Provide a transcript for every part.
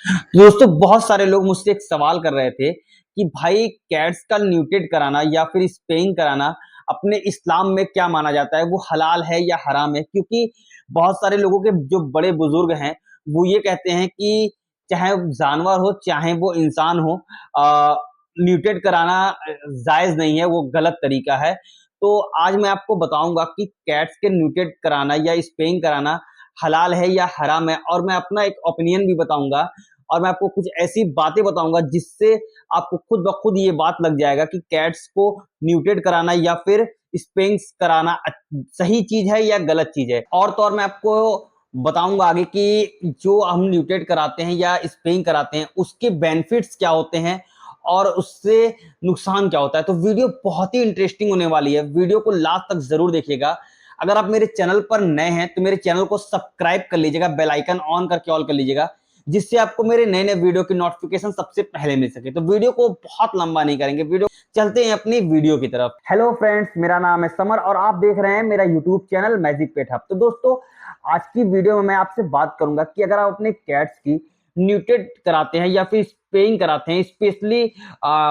दोस्तों बहुत सारे लोग मुझसे एक सवाल कर रहे थे कि भाई कैट्स का न्यूटेड कराना या फिर स्पेइंग कराना अपने इस्लाम में क्या माना जाता है, वो हलाल है या हराम है। क्योंकि बहुत सारे लोगों के जो बड़े बुजुर्ग हैं वो ये कहते हैं कि चाहे वो जानवर हो चाहे वो इंसान हो, न्यूटेड कराना जायज नहीं है, वो गलत तरीका है। तो आज मैं आपको बताऊंगा कि कैट्स के न्यूटेड कराना या स्पेइंग कराना हलाल है या हराम है, और मैं अपना एक ओपिनियन भी बताऊंगा और मैं आपको कुछ ऐसी बातें बताऊंगा जिससे आपको खुद ब खुद ये बात लग जाएगा कि कैट्स को न्यूटेड कराना या फिर स्पेंक्स कराना सही चीज है या गलत चीज है। और तो और मैं आपको बताऊंगा आगे कि जो हम न्यूटेड कराते हैं या स्पेइंग कराते हैं उसके बेनिफिट्स क्या होते हैं और उससे नुकसान क्या होता है। तो वीडियो बहुत ही इंटरेस्टिंग होने वाली है, वीडियो को लास्ट तक जरूर देखिएगा। अगर आप मेरे चैनल पर नए हैं तो मेरे चैनल को सब्सक्राइब कर लीजिएगा, बेल आइकन ऑन करके ऑल कर लीजिएगा, जिससे आपको मेरे नए नए वीडियो की नोटिफिकेशन सबसे पहले मिल सके। तो वीडियो को बहुत लंबा नहीं करेंगे, वीडियो चलते हैं अपनी वीडियो की तरफ। हेलो फ्रेंड्स, मेरा नाम है समर और आप देख रहे हैं मेरा यूट्यूब चैनल मैजिक पेट हब। तो दोस्तों आज की वीडियो में मैं आपसे बात करूंगा कि अगर आप अपने कैट्स की न्यूटेड कराते हैं या फिर स्पेइंग कराते हैं, स्पेशली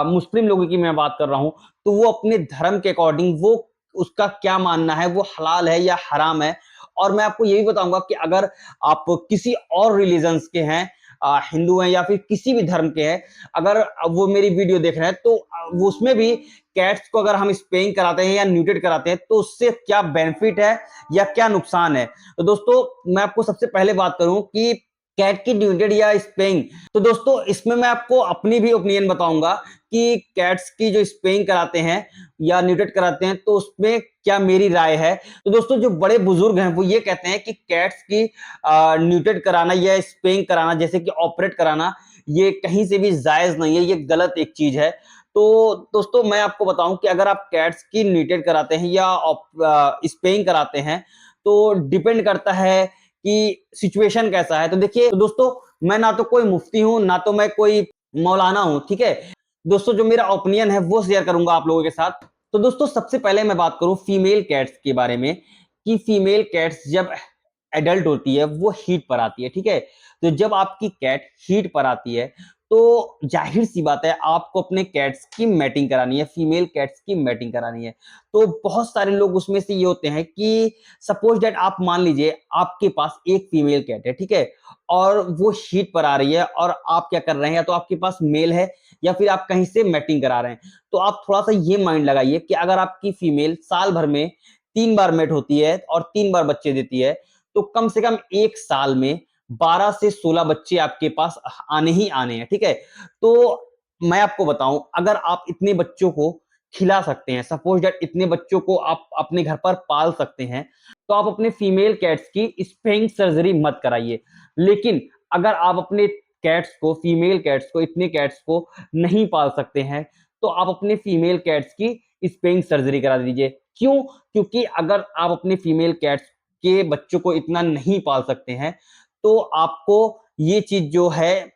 मुस्लिम लोगों की मैं बात कर रहा हूं, तो वो अपने धर्म के अकॉर्डिंग वो उसका क्या मानना है, वो हलाल है या हराम है। और मैं आपको ये भी बताऊंगा कि अगर आप किसी और रिलीजन्स के हैं, हिंदू हैं या फिर किसी भी धर्म के हैं, अगर वो मेरी वीडियो देख रहे हैं तो वो उसमें भी कैट्स को अगर हम स्पेइंग कराते हैं या न्यूटेड कराते हैं तो उससे क्या बेनिफिट है या क्या नुकसान है। तो दोस्तों मैं आपको सबसे पहले बात करूं कि कैट की न्यूटेड या स्पेइंग, तो दोस्तों इसमें मैं आपको अपनी भी ओपिनियन बताऊंगा कि कैट्स की जो स्पेइंग कराते हैं या न्यूटेड कराते हैं तो उसमें क्या मेरी राय है। तो दोस्तों जो बड़े बुजुर्ग हैं वो ये कहते हैं कि कैट्स की न्यूटेड कराना या स्पेइंग कराना, जैसे कि ऑपरेट कराना, ये कहीं से भी जायज नहीं है, ये गलत एक चीज है। तो दोस्तों मैं आपको बताऊं कि अगर आप कैट्स की न्यूटेड कराते हैं या स्पेइंग कराते हैं तो डिपेंड करता है कि सिचुएशन कैसा है। तो देखिए तो दोस्तों मैं ना तो कोई मुफ्ती हूं ना तो मैं कोई मौलाना हूं, ठीक है। दोस्तों जो मेरा ओपिनियन है वो शेयर करूंगा आप लोगों के साथ। तो दोस्तों सबसे पहले मैं बात करूं फीमेल कैट्स के बारे में कि फीमेल कैट्स जब एडल्ट होती है वो हीट पर आती है, ठीक है। तो जब आपकी कैट हीट पर आती है तो जाहिर सी बात है आपको अपने कैट्स की मैटिंग करानी है, फीमेल कैट्स की मैटिंग करानी है। तो बहुत सारे लोग उसमें से ये होते हैं कि सपोज दैट आप मान लीजिए आपके पास एक फीमेल कैट है, ठीक है, और वो हीट पर आ रही है और आप क्या कर रहे हैं, या तो आपके पास मेल है या फिर आप कहीं से मैटिंग करा रहे हैं। तो आप थोड़ा सा ये माइंड लगाइए कि अगर आपकी फीमेल साल भर में 3 बार मेट होती है और 3 बार बच्चे देती है, तो कम से कम एक साल में 12 से 16 बच्चे आपके पास आने ही आने हैं, ठीक है। तो मैं आपको बताऊं, अगर आप इतने बच्चों को खिला सकते हैं, सपोज दैट इतने बच्चों को आप अपने घर पर पाल सकते हैं, तो आप अपने फीमेल कैट्स की स्पेइंग सर्जरी मत कराइए। लेकिन अगर आप अपने कैट्स को, फीमेल कैट्स को, इतने कैट्स को नहीं पाल सकते हैं तो आप अपने फीमेल कैट्स की स्पेइंग सर्जरी करा दीजिए। क्यों? क्योंकि अगर आप अपने फीमेल कैट्स के बच्चों को इतना नहीं पाल सकते हैं तो आपको ये चीज जो है,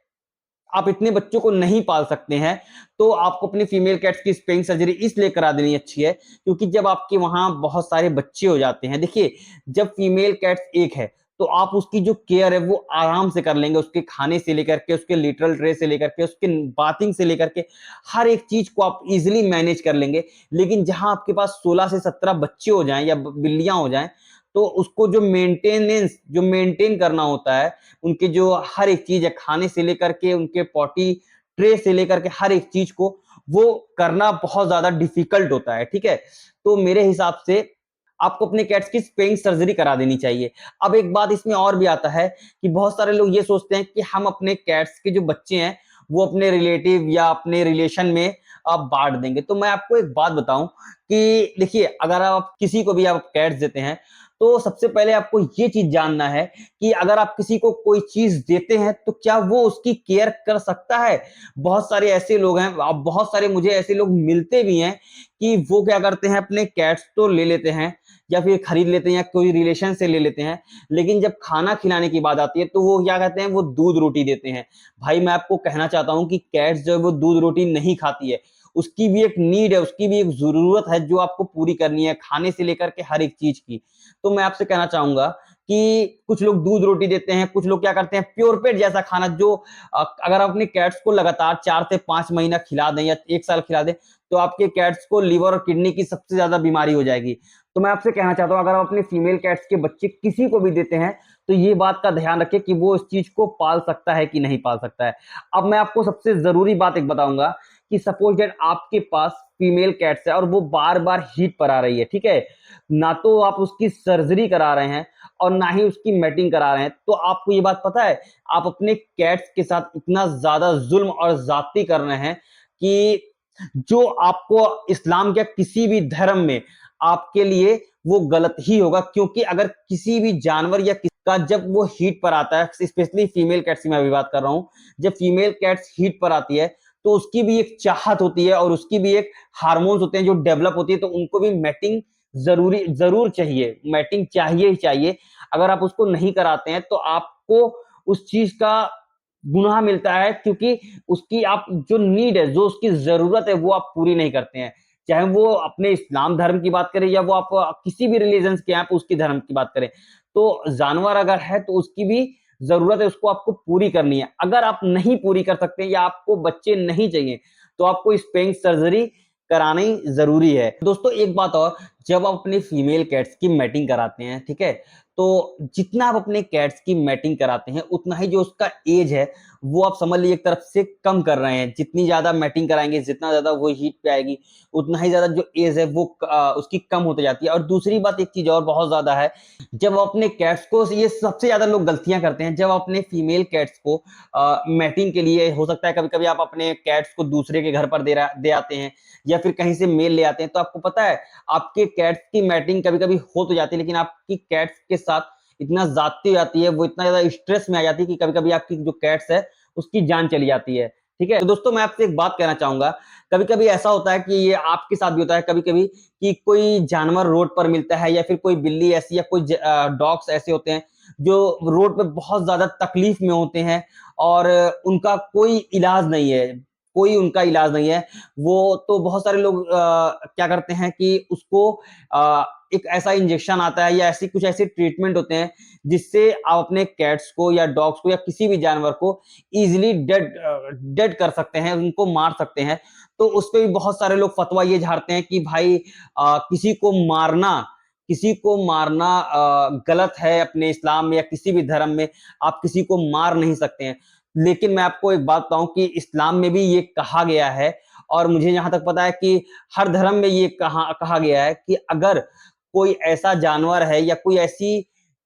आप इतने बच्चों को नहीं पाल सकते हैं तो आपको अपनी फीमेल कैट्स की स्पेइंग सर्जरी इसलिए करा देनी अच्छी है क्योंकि जब आपके वहां बहुत सारे बच्चे हो जाते हैं, देखिए जब फीमेल कैट्स एक है तो आप उसकी जो केयर है वो आराम से कर लेंगे, उसके खाने से लेकर के, उसके लिटरल ट्रे से लेकर के, उसके बाथिंग से लेकर के हर एक चीज को आप इजिली मैनेज कर लेंगे। लेकिन जहां आपके पास 16 से 17 बच्चे हो जाएं या बिल्लियां हो जाएं तो उसको जो मेंटेनेंस, जो मेंटेन करना होता है, उनके जो हर एक चीज है, खाने से लेकर के उनके पॉटी ट्रे से लेकर के हर एक चीज को वो करना बहुत ज्यादा डिफिकल्ट होता है, ठीक है। तो मेरे हिसाब से आपको अपने कैट्स की स्पेइंग सर्जरी करा देनी चाहिए। अब एक बात इसमें और भी आता है कि बहुत सारे लोग ये सोचते हैं कि हम अपने कैट्स के जो बच्चे हैं वो अपने रिलेटिव या अपने रिलेशन में आप बांट देंगे। तो मैं आपको एक बात बताऊं कि देखिए अगर आप किसी को भी आप कैट्स देते हैं तो सबसे पहले आपको ये चीज जानना है कि अगर आप किसी को कोई चीज देते हैं तो क्या वो उसकी केयर कर सकता है। बहुत सारे ऐसे लोग हैं, अब बहुत सारे मुझे ऐसे लोग मिलते भी हैं कि वो क्या करते हैं, अपने कैट्स तो ले लेते हैं या फिर खरीद लेते हैं या कोई रिलेशन से ले लेते हैं, लेकिन जब खाना खिलाने की बात आती है तो वो क्या कहते हैं, वो दूध रोटी देते हैं। भाई मैं आपको कहना चाहता हूं कि कैट्स जो है वो दूध रोटी नहीं खाती है, उसकी भी एक नीड है, उसकी भी एक जरूरत है जो आपको पूरी करनी है, खाने से लेकर के हर एक चीज की। तो मैं आपसे कहना चाहूंगा कि कुछ लोग दूध रोटी देते हैं, कुछ लोग क्या करते हैं प्योरपेट जैसा खाना जो अगर आप अपने कैट्स को लगातार 4 से 5 महीना खिला दें या 1 साल खिला दें तो आपके कैट्स को लिवर और किडनी की सबसे ज्यादा बीमारी हो जाएगी। तो मैं आपसे कहना चाहता हूं अगर आप अपने फीमेल कैट्स के बच्चे किसी को भी देते हैं तो ये बात का ध्यान रखें कि वो इस चीज को पाल सकता है कि नहीं पाल सकता है। अब मैं आपको सबसे जरूरी बात एक बताऊंगा कि सपोज दैट आपके पास फीमेल कैट्स है और वो बार बार हीट पर आ रही है, ठीक है, ना तो आप उसकी सर्जरी करा रहे हैं और ना ही उसकी मैटिंग करा रहे हैं, तो आपको ये बात पता है आप अपने कैट्स के साथ इतना ज्यादा जुल्म और जाती कर रहे हैं कि जो आपको इस्लाम के किसी भी धर्म में आपके लिए वो गलत ही होगा। क्योंकि अगर किसी भी जानवर या किसका जब वो हीट पर आता है, स्पेशली फीमेल कैट्स की मैं अभी बात कर रहा हूं, जब फीमेल कैट्स हीट पर आती है तो उसकी भी एक चाहत होती है और उसकी भी एक हार्मोन्स होते हैं जो डेवलप होती है, तो उनको भी मैटिंग जरूर चाहिए, मैटिंग चाहिए ही चाहिए। अगर आप उसको नहीं कराते हैं तो आपको उस चीज का गुनाह मिलता है, क्योंकि उसकी आप जो नीड है, जो उसकी जरूरत है वो आप पूरी नहीं करते हैं। चाहे वो अपने इस्लाम धर्म की बात करें या वो आप किसी भी रिलीजन के आप उसकी धर्म की बात करें, तो जानवर अगर है तो उसकी भी जरूरत है, उसको आपको पूरी करनी है। अगर आप नहीं पूरी कर सकते या आपको बच्चे नहीं चाहिए तो आपको स्पेइंग सर्जरी करानी जरूरी है। दोस्तों एक बात और, जब आप अपने फीमेल कैट्स की मैटिंग कराते हैं, ठीक है, तो जितना आप अपने कैट्स की मैटिंग कराते हैं उतना ही जो उसका एज है वो आप समझ लीजिए एक तरफ से कम कर रहे हैं। जितनी ज्यादा मैटिंग कराएंगे, जितना ज्यादा वो हीट पे आएगी, उतना ही ज्यादा जो एज है वो उसकी कम होती जाती है। और दूसरी बात एक चीज और बहुत ज्यादा है, जब आप अपने कैट्स को, ये सबसे ज्यादा लोग गलतियां करते हैं, जब अपने फीमेल कैट्स को मैटिंग के लिए, हो सकता है कभी कभी आप अपने कैट्स को दूसरे के घर पर दे आते हैं या फिर कहीं से मेल ले आते हैं, तो आपको पता है आपके कैट्स की मैटिंग कभी कभी हो तो जाती है, लेकिन आपकी कैट्स के साथ इतना ज्यादती हो जाती है, वो इतना ज्यादा स्ट्रेस में आ जाती है कि कभी कभी आपकी जो कैट्स है उसकी जान चली जाती है। ठीक है, तो दोस्तों मैं आपसे एक बात कहना चाहूंगा, कभी कभी ऐसा होता है कि ये आपके साथ भी होता है कभी कभी कि कोई जानवर रोड पर मिलता है या फिर कोई बिल्ली ऐसी या कोई डॉग्स ऐसे होते हैं जो रोड पे बहुत ज्यादा तकलीफ में होते हैं और उनका कोई इलाज नहीं है, कोई उनका इलाज नहीं है। वो तो बहुत सारे लोग क्या करते हैं कि उसको एक ऐसा इंजेक्शन आता है या ऐसी कुछ ऐसे ट्रीटमेंट होते हैं जिससे आप अपने कैट्स को या डॉग्स को या किसी भी जानवर को इजीली डेड कर सकते हैं, उनको मार सकते हैं। तो उस पे भी बहुत सारे लोग फतवा ये झाड़ते हैं कि भाई किसी को मारना गलत है अपने इस्लाम में या किसी भी धर्म में, आप किसी को मार नहीं सकते हैं। लेकिन मैं आपको एक बात बताऊं कि इस्लाम में भी ये कहा गया है और मुझे जहां तक पता है कि हर धर्म में ये कहा गया है कि अगर कोई ऐसा जानवर है या कोई ऐसी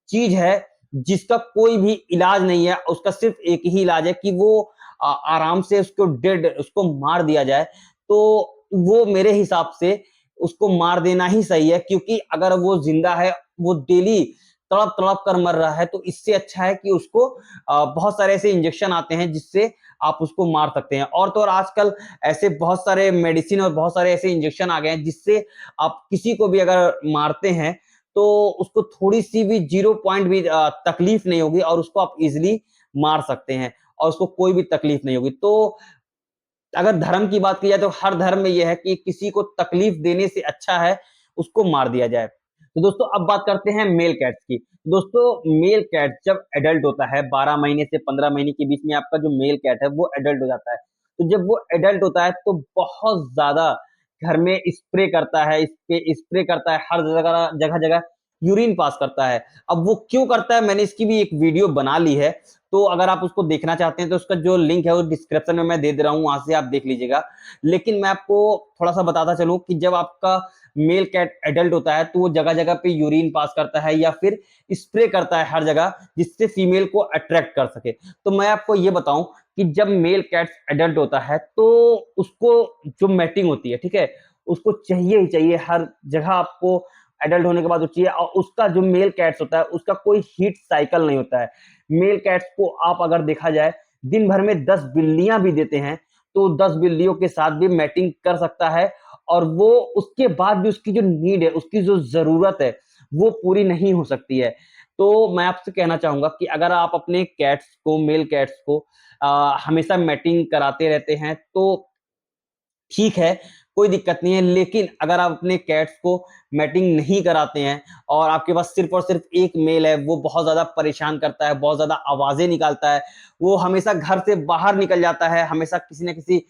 चीज है जिसका कोई भी इलाज नहीं है, उसका सिर्फ एक ही इलाज है कि वो आराम से उसको मार दिया जाए, तो वो मेरे हिसाब से उसको मार देना ही सही है। क्योंकि अगर वो जिंदा है, वो डेली तड़प तड़प कर मर रहा है, तो इससे अच्छा है कि उसको बहुत सारे ऐसे इंजेक्शन आते हैं जिससे आप उसको मार सकते हैं। और तो और आजकल ऐसे बहुत सारे मेडिसिन और बहुत सारे ऐसे इंजेक्शन आ गए हैं जिससे आप किसी को भी अगर मारते हैं तो उसको थोड़ी सी भी 0 पॉइंट भी तकलीफ नहीं होगी और उसको आप इजिली मार सकते हैं और उसको कोई भी तकलीफ नहीं होगी। तो अगर धर्म की बात की जाए तो हर धर्म में यह है कि किसी को तकलीफ देने से अच्छा है उसको मार दिया जाए। तो दोस्तों अब बात करते हैं मेल कैट्स की। दोस्तों मेल कैट जब एडल्ट होता है 12 महीने से 15 महीने के बीच में, आपका जो मेल कैट है वो एडल्ट हो जाता है। तो जब वो एडल्ट होता है तो बहुत ज्यादा घर में स्प्रे करता है, स्प्रे करता है, हर जगह जगह जगह यूरिन पास करता है। अब वो क्यों करता है, मैंने इसकी भी एक वीडियो बना ली है, तो अगर आप उसको देखना चाहते हैं तो उसका जो लिंक है वो डिस्क्रिप्शन में मैं दे दे रहा हूँ, वहां से आप देख लीजिएगा। लेकिन मैं आपको थोड़ा सा बताता चलूं कि जब आपका मेल कैट एडल्ट होता है तो वो जगह जगह पे यूरिन पास करता है या फिर स्प्रे करता है हर जगह, जिससे फीमेल को अट्रैक्ट कर सके। तो मैं आपको ये बताऊं कि जब मेल कैट एडल्ट होता है तो उसको जो मैटिंग होती है, ठीक है, उसको चाहिए ही चाहिए, हर जगह आपको एडल्ट होने के बाद वो चाहिए। और उसका जो मेल कैट्स होता है उसका कोई हीट साइकिल नहीं होता है। मेल कैट्स को आप अगर देखा जाए दिन भर में 10 बिल्लियां भी देते हैं तो 10 बिल्लियों के साथ भी मैटिंग कर सकता है और वो उसके बाद भी उसकी जो नीड है, उसकी जो जरूरत है वो पूरी नहीं हो सकती है। तो मैं आपसे कहना चाहूंगा कि अगर आप अपने कैट्स को, मेल कैट्स को हमेशा मैटिंग कराते रहते हैं तो ठीक है, कोई दिक्कत नहीं है, लेकिन अगर आप अपने कैट्स को मैटिंग नहीं कराते हैं और आपके पास सिर्फ और सिर्फ एक मेल है, वो बहुत ज़्यादा परेशान करता है, बहुत ज़्यादा आवाज़ें निकालता है, वो हमेशा घर से बाहर निकल जाता है, हमेशा किसी न किसी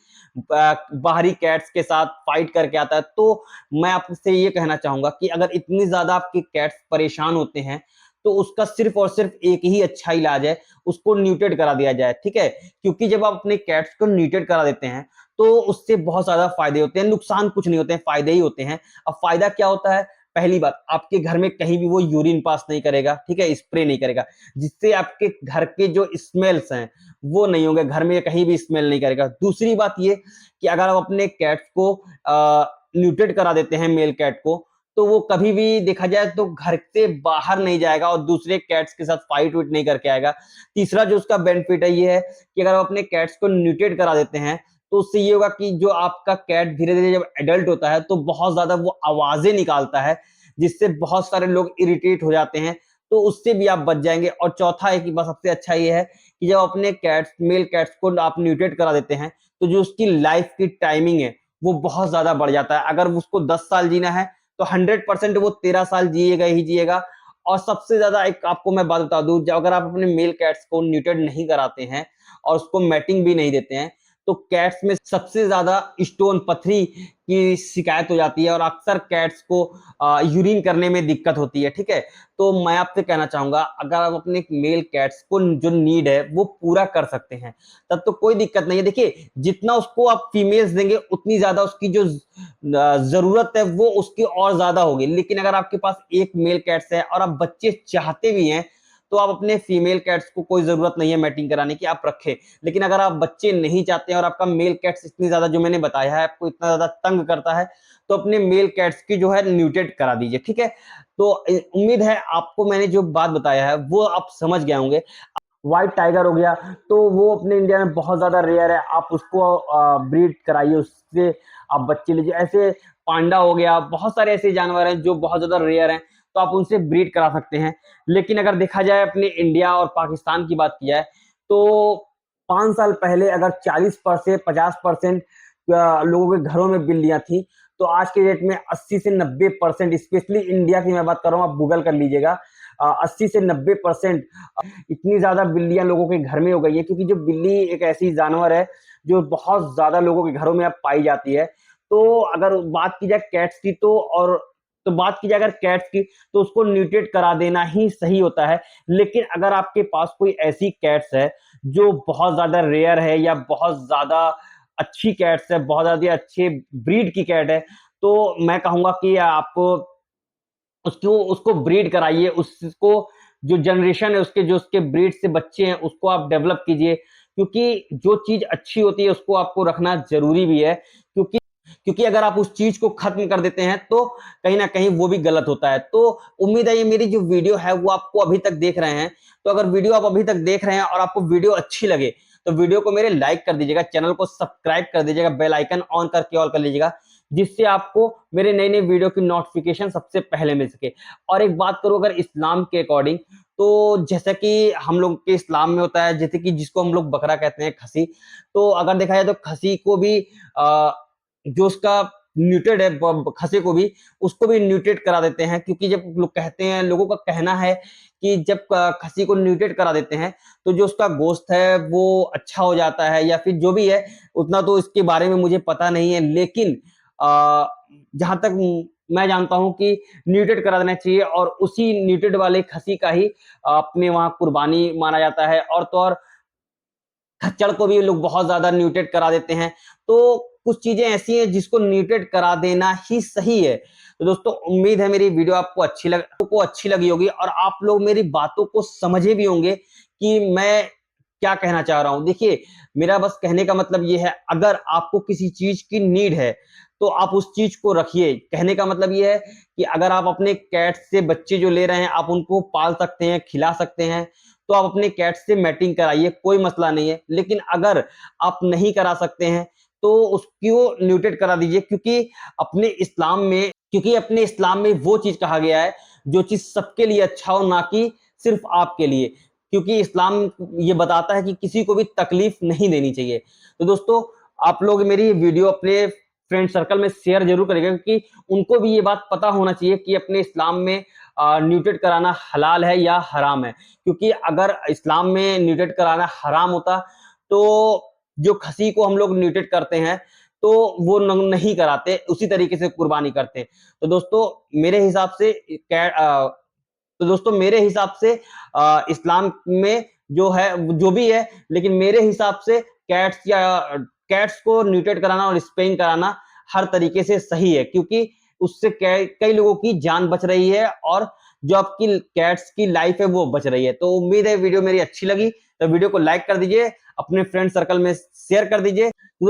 बाहरी कैट्स के साथ फाइट करके आता है, तो मैं आपसे ये कहना चाहूँगा कि अगर इतनी ज़्यादा आपके कैट्स परेशान होते हैं, तो उसका सिर्फ और सिर्फ एक ही अच्छा इलाज है, उसको न्यूटेड करा दिया जाए, ठीक है? क्योंकि जब आप अपने कैट्स को न्यूटेड करा देते हैं, तो उससे बहुत ज़्यादा फ़ायदे होते हैं, नुकसान कुछ नहीं होते हैं, फ़ायदे ही होते हैं। अब फ़ायदा क्या होता है? पहली बात, आपके घर में कहीं भी वो यूरिन पास नहीं करेगा, ठीक है? स्प्रे नहीं करेगा, जिससे आपके घर के जो स्मेल्स हैं, वो नहीं होंगे, घर में कहीं भी स्मेल नहीं करेगा। दूसरी बात ये कि अगर आप अपने कैट्स को न्यूटेड करा देते हैं मेल कैट को, तो वो कभी भी देखा जाए तो घर से बाहर नहीं जाएगा और दूसरे कैट्स के साथ फाइट-वाइट नहीं करके आएगा। तीसरा जो उसका बेनिफिट है ये है कि अगर आप अपने कैट्स को न्यूटेड करा देते हैं, तो उससे ये होगा कि जो आपका कैट धीरे-धीरे जब एडल्ट होता है, तो बहुत ज़्यादा वो आवाज़ें निकालता है, जिससे बहुत सारे लोग इरिटेट हो जाते हैं, तो उससे भी आप बच जाएँगे। और चौथा है कि बस सबसे अच्छा ये है कि जब अपने कैट्स मेल कैट्स को आप न्यूटेड करा देते हैं, तो जो उसकी लाइफ़ की टाइमिंग है, वो बहुत ज़्यादा बढ़ जाता है। अगर उसको 10 साल जीना है, तो 100% वो 13 साल जिएगा ही जिएगा। और सबसे ज़्यादा एक आपको मैं बात बता दूँ, अगर आप अपने मेल कैट्स को न्यूटेड नहीं कराते हैं और उसको मैटिंग भी नहीं देते हैं, तो कैट्स में सबसे ज़्यादा स्टोन पथरी की शिकायत हो जाती है और अक्सर कैट्स को यूरिन करने में दिक्कत होती है, ठीक है? तो मैं आपसे कहना चाहूँगा, अगर आप अपने मेल कैट्स को जो नीड है, वो पूरा कर सकते हैं, तब तो कोई दिक्कत नहीं है। देखिए, जितना उसको आप फीमेल्स देंगे, उतनी ज़्यादा उसकी जो ज़रूरत है, वो उसकी और ज़्यादा होगी। लेकिन अगर आपके पास एक मेल कैट्स है और आप बच्चे चाहते भी हैं, तो आप अपने फीमेल कैट्स को कोई ज़रूरत नहीं है मैटिंग कराने की, आप रखें। लेकिन अगर आप बच्चे नहीं चाहते हैं और आपका मेल कैट्स इतनी ज़्यादा जो मैंने बताया है, आपको इतना ज़्यादा तंग करता है, तो अपने मेल कैट्स की जो है न्यूटेड करा दीजिए, ठीक है? तो उम्मीद है आपको मैंने जो बात बताया है, वो आप समझ गए होंगे। व्हाइट टाइगर हो गया, तो वो अपने इंडिया में बहुत ज़्यादा रेयर है, आप उसको ब्रीड कराइए, उससे आप बच्चे लीजिए। ऐसे पांडा हो गया, बहुत सारे ऐसे जानवर हैं जो बहुत ज़्यादा रेयर हैं, तो आप उनसे ब्रीड करा सकते हैं। लेकिन अगर देखा जाए अपने इंडिया और पाकिस्तान की बात की जाए, तो 5 साल पहले अगर 40% 50% लोगों के घरों में बिल्लियाँ थीं, तो आज के डेट में 80 से 90% स्पेशली इंडिया की मैं बात कर रहा हूँ, आप गूगल कर लीजिएगा। 80 से 90% इतनी ज़्यादा बिल्लियाँ लोगों के घर में हो गई है, क्योंकि जो बिल्ली एक ऐसी जानवर है, जो बहुत ज़्यादा लोगों के घरों में अब पाई जाती है। तो अगर बात की जाए कैट्स की, तो बात की जाए अगर कैट्स की, तो उसको न्यूटेड करा देना ही सही होता है। लेकिन अगर आपके पास कोई ऐसी कैट्स है, जो बहुत ज़्यादा रेयर है या बहुत ज़्यादा अच्छी कैट्स है, बहुत ज़्यादा अच्छे ब्रीड की कैट है, तो मैं कहूँगा कि आपको उसको उसको ब्रीड कराइए, उसको जो जनरेशन है उसके जो उसके ब्रीड से बच्चे हैं, उसको आप डेवलप कीजिए, क्योंकि जो चीज़ अच्छी होती है उसको आपको रखना ज़रूरी भी है, क्योंकि क्योंकि अगर आप उस चीज़ को खत्म कर देते हैं, तो कहीं न कहीं वो भी गलत होता है। तो उम्मीद है ये मेरी जो वीडियो है वो आपको अभी तक देख रहे हैं, तो अगर वीडियो आप अभी तक देख रहे हैं और आपको वीडियो अच्छी लगे, तो वीडियो को मेरे लाइक कर दीजिएगा, चैनल को सब्सक्राइब कर दीजिएगा, बेल आइकन ऑन करके ऑल कर लीजिएगा, जिससे आपको मेरे नए-नए वीडियो की नोटिफ़िकेशन सबसे पहले मिल सके। और एक बात करूँ अगर इस्लाम के अकॉर्डिंग, तो जैसा कि हम लोग के इस्लाम में होता है, जैसे कि जिसको हम लोग बकरा कहते हैं, खसी, तो अगर देखा जाए तो खसी को भी जो उसका न्यूटेड है खसी को भी, उसको भी न्यूटेड करा देते हैं, क्योंकि जब लोग कहते हैं, लोगों का कहना है कि जब खसी को न्यूटेड करा देते हैं, तो जो उसका गोश्त है वो अच्छा हो जाता है, या फिर जो भी है, उतना तो इसके बारे में मुझे पता नहीं है। लेकिन जहाँ तक मैं जानता हूँ कि न्यूटेड करा देना चाहिए, और उसी न्यूटेड वाले खसी का ही अपने वहाँ कुर्बानी माना जाता है। और तो और खच्चड़ को भी लोग बहुत ज़्यादा न्यूटेड करा देते हैं। तो कुछ चीज़ें ऐसी हैं जिसको न्यूटेड करा देना ही सही है। तो दोस्तों, उम्मीद है मेरी वीडियो आपको अच्छी लगी होगी और आप लोग मेरी बातों को समझे भी होंगे कि मैं क्या कहना चाह रहा हूँ। देखिए, मेरा बस कहने का मतलब ये है, अगर आपको किसी चीज़ की नीड है, तो आप उस चीज़ को रखिए। कहने का मतलब ये है कि अगर आप अपने कैट से बच्चे जो ले रहे हैं, आप उनको पाल सकते हैं, खिला सकते हैं, तो आप अपने कैट से मैटिंग कराइए, कोई मसला नहीं है। लेकिन अगर आप नहीं करा सकते हैं, तो उसको न्यूटेड करा दीजिए, क्योंकि अपने इस्लाम में वो चीज़ कहा गया है, जो चीज़ सबके लिए अच्छा हो, ना कि सिर्फ़ आपके लिए। क्योंकि इस्लाम ये बताता है कि किसी को भी तकलीफ़ नहीं देनी चाहिए। तो दोस्तों, आप लोग मेरी वीडियो अपने फ्रेंड सर्कल में शेयर जरूर करिएगा, क्योंकि उनको भी ये बात पता होना चाहिए कि अपने इस्लाम में न्यूटेड कराना हलाल है या हराम है। क्योंकि अगर इस्लाम में न्यूटेड कराना हराम होता तो जो खसी को हम लोग न्यूटेड करते हैं तो वो नहीं कराते, उसी तरीके से कुर्बानी करते। तो दोस्तों मेरे हिसाब से इस्लाम में जो है जो भी है, लेकिन मेरे हिसाब से कैट्स को न्यूटेड कराना और स्पेइंग कराना हर तरीके से सही है, क्योंकि उससे कई लोगों की जान बच रही है और जो आपकी कैट्स की लाइफ है वो बच रही है। तो उम्मीद है वीडियो मेरी अच्छी लगी, तो वीडियो को लाइक कर दीजिए, अपने फ्रेंड सर्कल में शेयर कर दीजिए। तो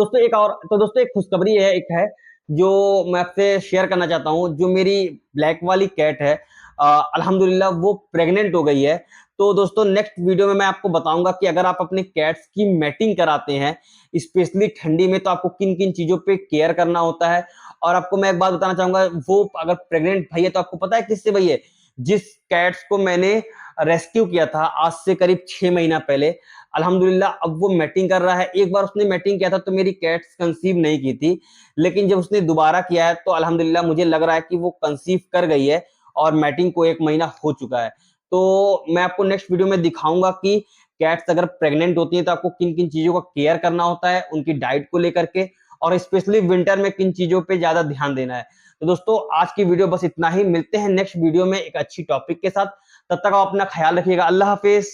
दोस्तों एक खुशखबरी है, एक है जो मैं आपसे शेयर करना चाहता हूँ। जो मेरी ब्लैक वाली कैट है, अल्हम्दुलिल्लाह वो प्रेग्नेंट हो गई है। तो दोस्तों नेक्स्ट वीडियो में मैं आपको बताऊंगा कि अगर आप अपने कैट्स की मैटिंग कराते हैं, स्पेशली ठंडी में, तो आपको किन किन चीजों पे केयर करना होता है। और आपको मैं एक बात बताना चाहूंगा, वो अगर प्रेग्नेंट भाई है तो आपको पता है किससे भाई है? जिस कैट्स को मैंने रेस्क्यू किया था आज से करीब 6 महीना पहले, अल्हम्दुलिल्लाह अब वो मैटिंग कर रहा है। एक बार उसने मैटिंग किया था तो मेरी कैट्स कंसीव नहीं की थी, लेकिन जब उसने दोबारा किया है तो अल्हम्दुलिल्लाह मुझे लग रहा है कि वो कंसीव कर गई है और मैटिंग को 1 महीना हो चुका है। तो मैं आपको नेक्स्ट वीडियो में दिखाऊंगा कि कैट्स अगर प्रेग्नेंट होती हैं तो आपको किन किन चीजों का केयर करना होता है, उनकी डाइट को लेकर के, और स्पेशली विंटर में किन चीजों पे ज्यादा ध्यान देना है। तो दोस्तों आज की वीडियो बस इतना ही, मिलते हैं नेक्स्ट वीडियो में एक अच्छी टॉपिक के साथ। तब तक आप अपना ख्याल रखिएगा। अल्लाह हाफिज।